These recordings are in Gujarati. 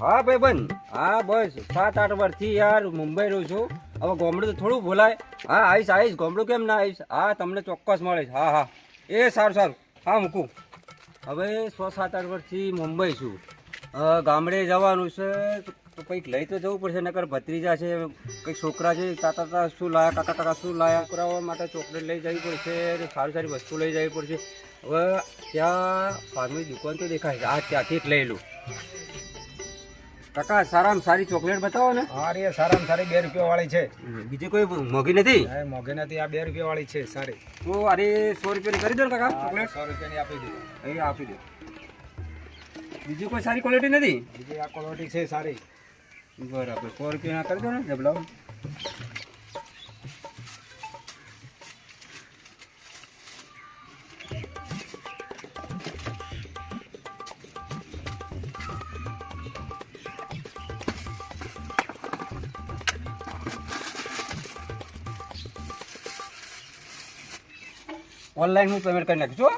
હા ભાઈ બન, હા બસ 7-8 વર્ષથી યાર મુંબઈ રહું છું. હવે ગામડું તો થોડું ભૂલાય. હા આવીશ ગામડું કેમ ના આવીશ. હા તમને ચોક્કસ મળીશ. હા હા એ સારું. હા મૂકું. હવે 6-7-8 વર્ષથી મુંબઈ છું. ગામડે જવાનું છે તો કંઈક લઈ તો જવું પડશે. નકર ભત્રીજા છે, કંઈક છોકરા છે, તાતા શું લાયા, કાકા શું લાયા, છોકરાઓ માટે ચોકલેટ લઈ જવી પડશે, સારી વસ્તુ લઈ જવી પડશે. હવે ત્યાં ફાર્મની દુકાન તો દેખાય છે, આ ત્યાંથી જ લઈ લઉં. કાકા સારામાં સારી ચોકલેટ બતાવો ને. હા રે સારામાં સારી 2 રૂપિયા વાળી છે. બીજી કોઈ મોંઘી નથી? મોંઘી નથી, આ 2 રૂપિયા વાળી છે સારી. તો અરે 100 રૂપિયાની કરી દો ને કાકા ચોકલેટ. 100 રૂપિયાની આપી દો. અહીં આપી દો. બીજી કોઈ સારી ક્વોલિટી નથી? બીજી આ ક્વોલિટી છે સારી. બરાબર 100 રૂપિયા કરી દો ને જબલાઓ. ઓનલાઈન હું પેમેન્ટ કરી નાખીશું.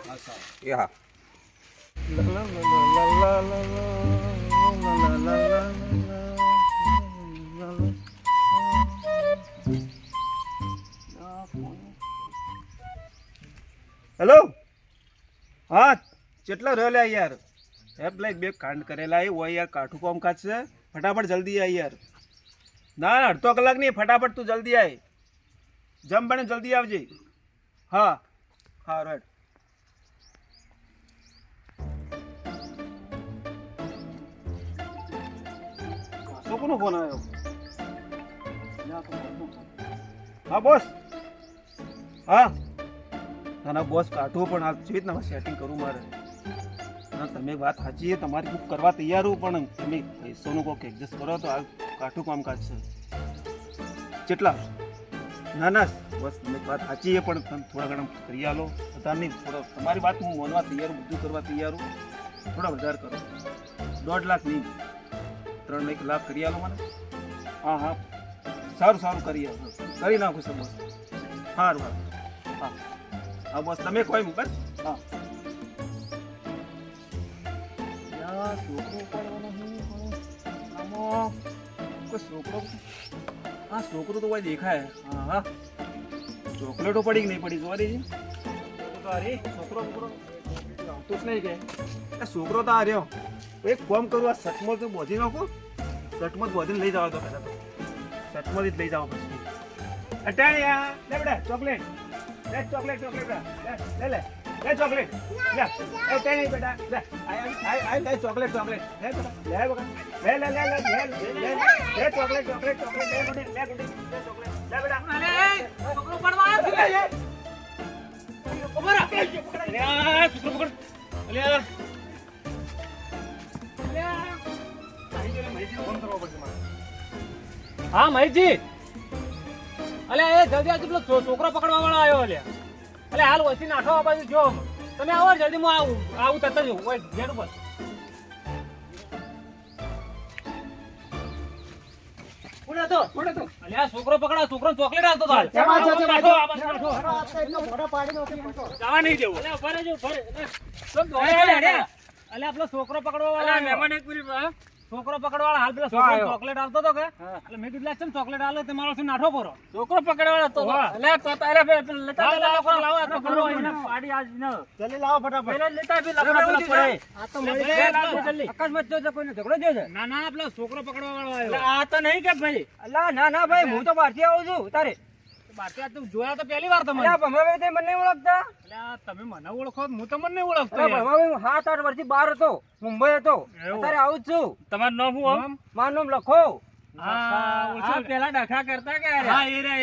એ હા. હેલો. હા કેટલા રહેલા યાર? એપ લાઈક 2 કાંડ કરેલા હોય યાર, કાઠું કામ કાજ છે. ફટાફટ જલ્દી આય યાર. ના અડધો કલાક નહીં, ફટાફટ તું જલ્દી આય. જમ બને જલ્દી આવજે. હા હા રાઈટ. કોનો ફોન આવ્યો? હા બોસ. હા ના બોસ કાઢો, પણ આ જેવી રીતના સેટિંગ કરું મારે. ના તમે વાત સાચી છે, તમારી બુક કરવા તૈયાર હું, પણ તમે પૈસાનું કોઈક એડજસ્ટ કરો તો આ કાઠું કામકાજ છે. કેટલા? ના બસ તમે વાત સાચી છે, પણ તમે થોડા ઘણા કરી આલો. વધારે નહીં, થોડા તમારી વાત હું માનવા તૈયાર હું, બધું કરવા તૈયાર હું. થોડા વધારે કરો. 1.5 લાખ નહીં, 3 લાખ કરી આલો મને. હા સારું કરી આલો, કરી નાખું સર બોસ. સારું હા બોસ તમે કોઈ બસ. હા છોકરો ઉપાડવાનો આમાં કોઈ છોકરો તો કોઈ દેખાય. હા ચોકલેટો પડી કે નહીં પડી જોવા દેજે. અરે છોકરો આવતો જ નહીં કે છોકરો તો આ રહ્યો. એક કામ કરું, આ સટમો તો બોધી નાખું. સટમો બોધીને લઈ જાવ તો પહેલાં તો સટમાંથી જ લઈ જાવ પછી. અટાણ્યા લે બેટા ચોકલેટ. લે ચોકલેટ લે ચોકલેટ લે. અટાણી બેટા લે લે ચોકલેટ લે બેટા લે બકા લે ચોકલેટ લે ચોકલેટ લે બેટા. અરે છોકરો પડવા આવ્યો છે લે. ઉભા રહો. અરે છોકરો પકડ. હા મહેશજી, અલે એ જલ્દી આજુ પેલો છોકરો પકડવા વાળો આવ્યો. અલે હાલ વચ્ચે નાખો આ બાજુ જો. તમે આવો જલ્દી, હું આવું તરત જ ગેટ ઉપર. અલે આ છોકરો પકડા, છોકરો ચોકલેટ આવતો હતો. જવા નહીં દેવું. અલે આપણો છોકરો પકડવા વાળા મહેમાન એક મિનિટ. છોકરો પકડવાળા હાલ પેલા છોકરો ચોકલેટ આવતો હતો કે એટલે મેં કીધું ચમ ચોકલેટ આલે તે મારો નાઠો પરો. છોકરો પકડવાળો હતો એટલે તો તારે લેતા લોકો લાવો આ પકડો એને પાડી આજ ન જલ્દી લાવો ફટાફટ. પેલા લેતા બી લખડા પેલા પડે. આ તો મને જલ્દી અકસ્માત થયો છે, કોઈને ઝઘડો થયો છે? ના પેલો છોકરો પકડવાવાળો આવ્યો. આ તો નહીં કે ભાઈ? અલા ના ભાઈ, હું તો બહારથી આવું છું. તારે બાકી તું જોયા તો પહેલી વાર તમને. ભમાભાઈ તે મને નહીં ઓળખતા? એટલે તમે મને ઓળખો, હું તો મને નહીં ઓળખતો. ભમાભાઈ 7-8 વર્ષથી બહાર હતો, મુંબઈ હતો, અત્યારે આવું જ છું. તમારું નામ શું? મારું નામ લખો. પેલા ડખા કરતા કે? હા એ રે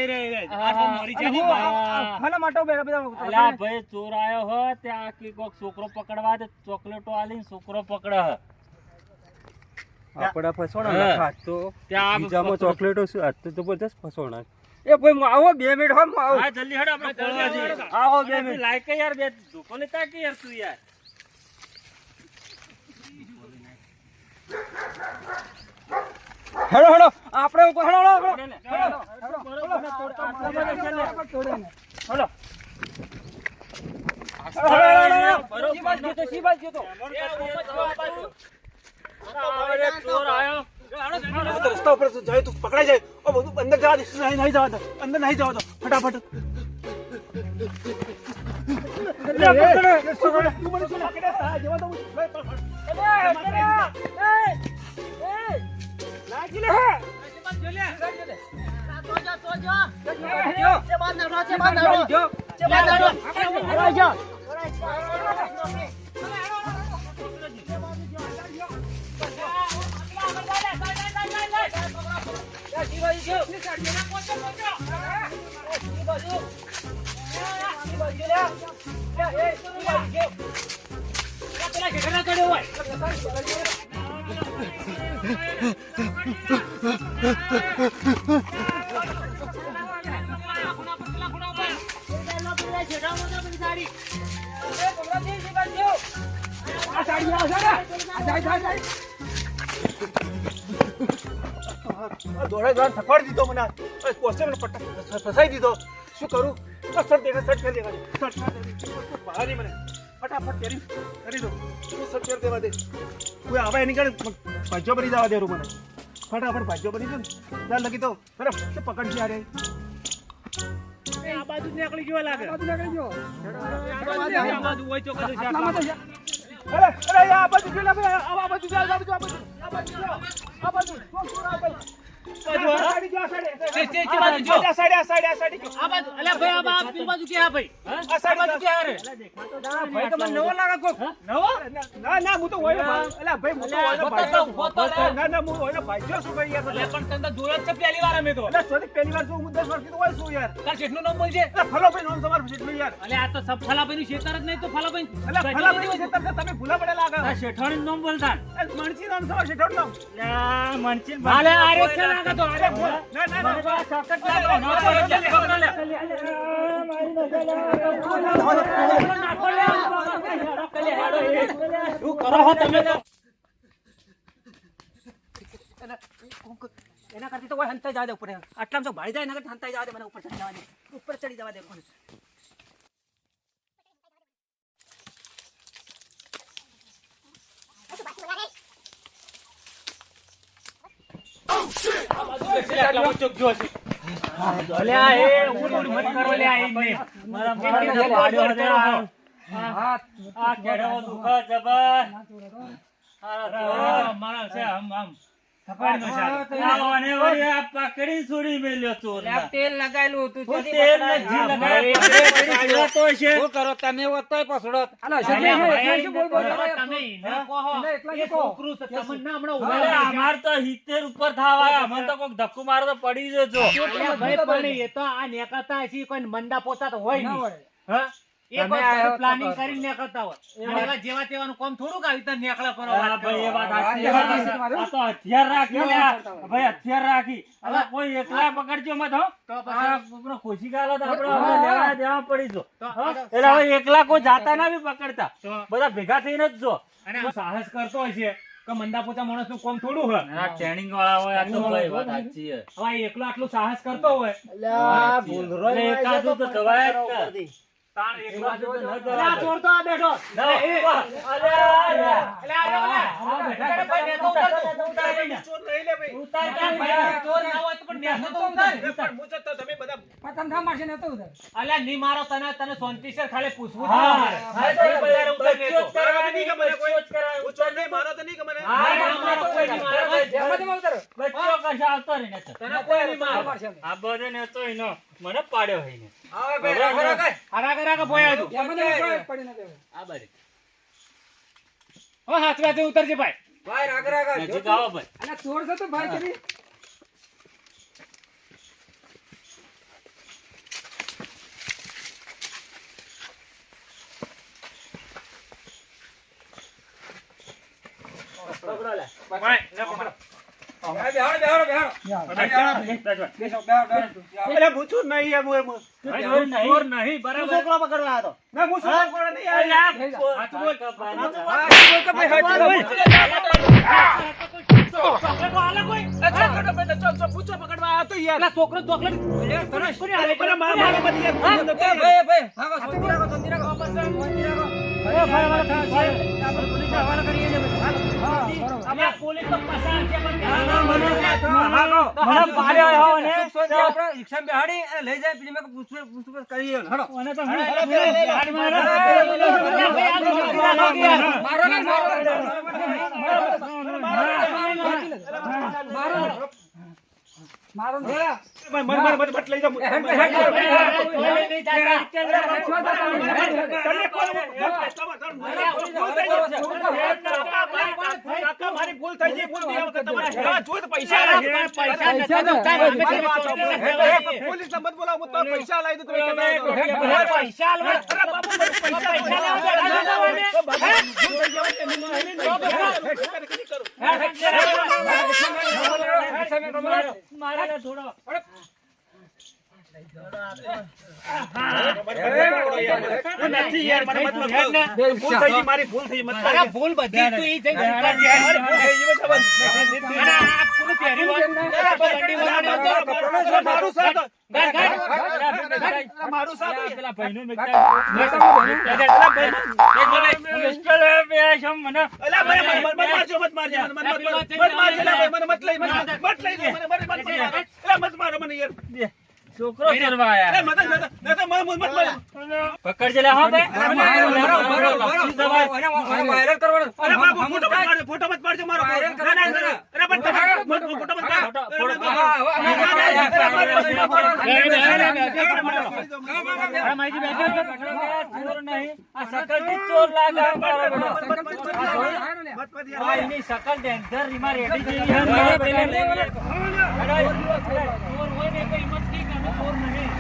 માટો બેઠા ભાઈ ચોર આવ્યો હો ત્યાં કે કોક છોકરો પકડવા દે, ચોકલેટો આલીને છોકરો પકડે. આપડા ફસોણા લખા તો ત્યાં બીજામાં ચોકલેટો શું આજ તો જબરદસ્ત ફસોણા. એ ભાઈ આવો 2 મિનિટ હો આવો. હા જલ્દી હેડ આપણે કોળવા છે. આવો 2 મિનિટ લાઈક યાર, બે ધોકો લેતા કે યાર તું યાર. હેડો આપણે ઉપર હેડો ચોર આવ્યો હવે તો રસ્તા ઉપર જાય તું પકડાઈ જાય ઓ બધું અંદર જવા દે નહીં જવા દો અંદર નહીં જવા દો ફટાફટ દોડે દોડ થકવાડી દીધો મને પોસ્ટર ફસાઈ દીધો શું કરું સર દેખા સટ કરી દેવા બહાર નહીં મને ફટાફટ કરી દો સટ કરી દેવા દે કોઈ આવે એની કારણે ભાજ્યો બની જવા દેરું મને ફટાફટ ભાજ્યો બની દો ત્યાં લગી તો બરાબર પકડશે યારે આ બાજુ નીકળી ગયો લાગે આ બાજુ નીકળી ગયો આ બાજુ હોય તો કશું શાક લાવો. અરે આ બાજુ જો આ બાજુ જો આ બાજુ તમે ભૂલા પડે લાગે શેઠાણી નામ બોલતા મણસી નામ સવા શેઠાણ નામ મનચીન ભાલે આરે છે લાગે તો આરે ના સકટ લાગો નો પકડ લે શું કરો હો તમે તો એના કરતી તો કોઈ હંતાઈ જવા દે ઉપર આટલામાં તો ભાડી જાય એના કરતા હંતાઈ જવા દે મને ઉપર ચડી જવા દે ઉપર ચડી જવા દે મને અલ્યા એ ઉડ મત કરો લે આ ઇને મારા આ કેડો દુખા જબર મારા છે આમ થપાડી નો છે આને વળી આ પકડી છોડી મેલ્યો ચોર તેલ લગાયેલું હતું તેલ નથી લગાવ્યો તો છે શું કરો તમે વતોય પસડો તમે ને કહો એ છોકરું છે તમને ના હમણાં ઉભા અમાર તો 70 ઉપર થાવા અમને તો કોક ધક્કો મારો તો પડી જજો ભાઈ પણ એ તો આ નેકતા છે કોઈ મંડા પોતા તો હોય નહીં હા એ કોઈ પ્લાનિંગ કરીને નેકતા હોય અને એવા જેવા તેવાનું કામ થોડું આવી તો નેકળા પર વાત ભાઈ એ વાત સાચી આ તો હથિયાર રાખી ભાઈ હથિયાર રાખી હવે કોઈ એકલા પકડજો મત હો તો પછી ખુશી ગાલો તો આપણે લેવા દેવા પડી જો એટલે હવે એકલા કોઈ જાતા ના બી પકડતા બધા ભેગા થઈને જ જો અને સાહસ કરતો હોય છે કે મંદા પોચા માણસ નું કામ થોડું હોય આ ટ્રેનિંગ વાળા હોય આ તો ભાઈ વાત સાચી છે હવે એકલો આટલું સાહસ કરતો હોય અલ્યા ભૂલરો એકાદું તો જવાય જ તાર એકલો જો ન જવાય આ ચોર તો આ બેઠો અલ્યા ની મારો તને સોનતીસર ખાલી પૂછવું મને પાડ્યો હોય ને ઉતરજે ભાઈ નજીક આવો ભાઈ છોકરો ચોકલેટ આપણે પોલીસને હવાલે કરીએ ને ભાઈ. આપણે પોલીસ તો પસાર છે પણ મને પાડ્યો હો ને આપણે રિક્ષામાં બેહાડી અને લઈ જાય પેલી મેં પૂછપરછ કરીએ હડો. મને તો લઈ જાઓ. કાકા, મારી ભૂલ થઈ ગઈ. ભૂલ થઈ વખત તમારે જોઈ તો પૈસા પોલીસ મત બોલાવો, હું તો પૈસા લાવી દઉં. તમે પૈસા મારે થોડો નથી યાર, મને મત ભૂલ થઈ ગઈ, મારી ભૂલ થઈ ગઈ. મત અરે ભૂલ બધી તું ઈ થઈ ગઈ. અને આ પૂરું પહેરી મારું સાથ મારું સાથ પેલા ભાઈનું મને છોકરો કરવા આયા પકડજે લે હા બે વાયરલ કરવાનો. ફોટો મત પાડજો મારો. ચોર નહીં આ શકલ થી ચોર લાગે એની શકલ ડેન્જર રીમા રેડી જેવી ચોર હોય ને તો હિંમત કી કે અમે ચોર નહીં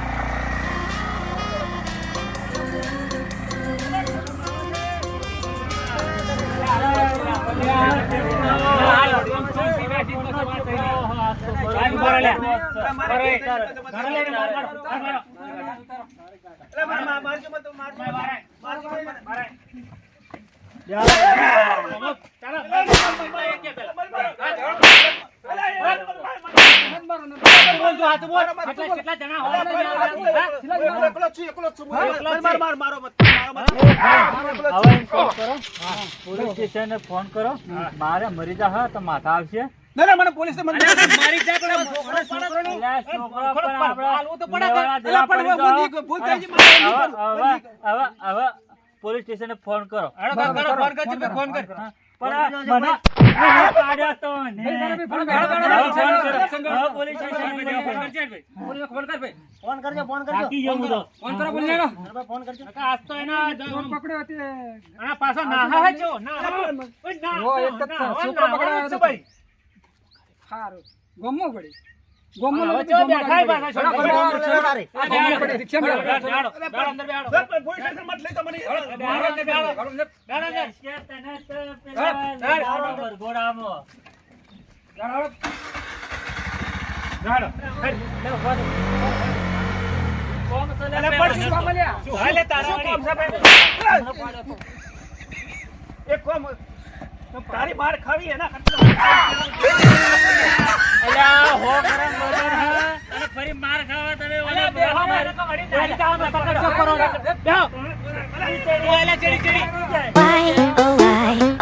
પોલીસ સ્ટેશન ફોન કરો મારે મરી જા તો માથા આવશે ના મને પોલીસ મારી જાય પણ હવે પોલીસ સ્ટેશન ફોન કરો ફોન કર પાછો ના જો ગમો પડી તારી માર ખાવી એના ફરી માર ખાવા તમે Why, oh why?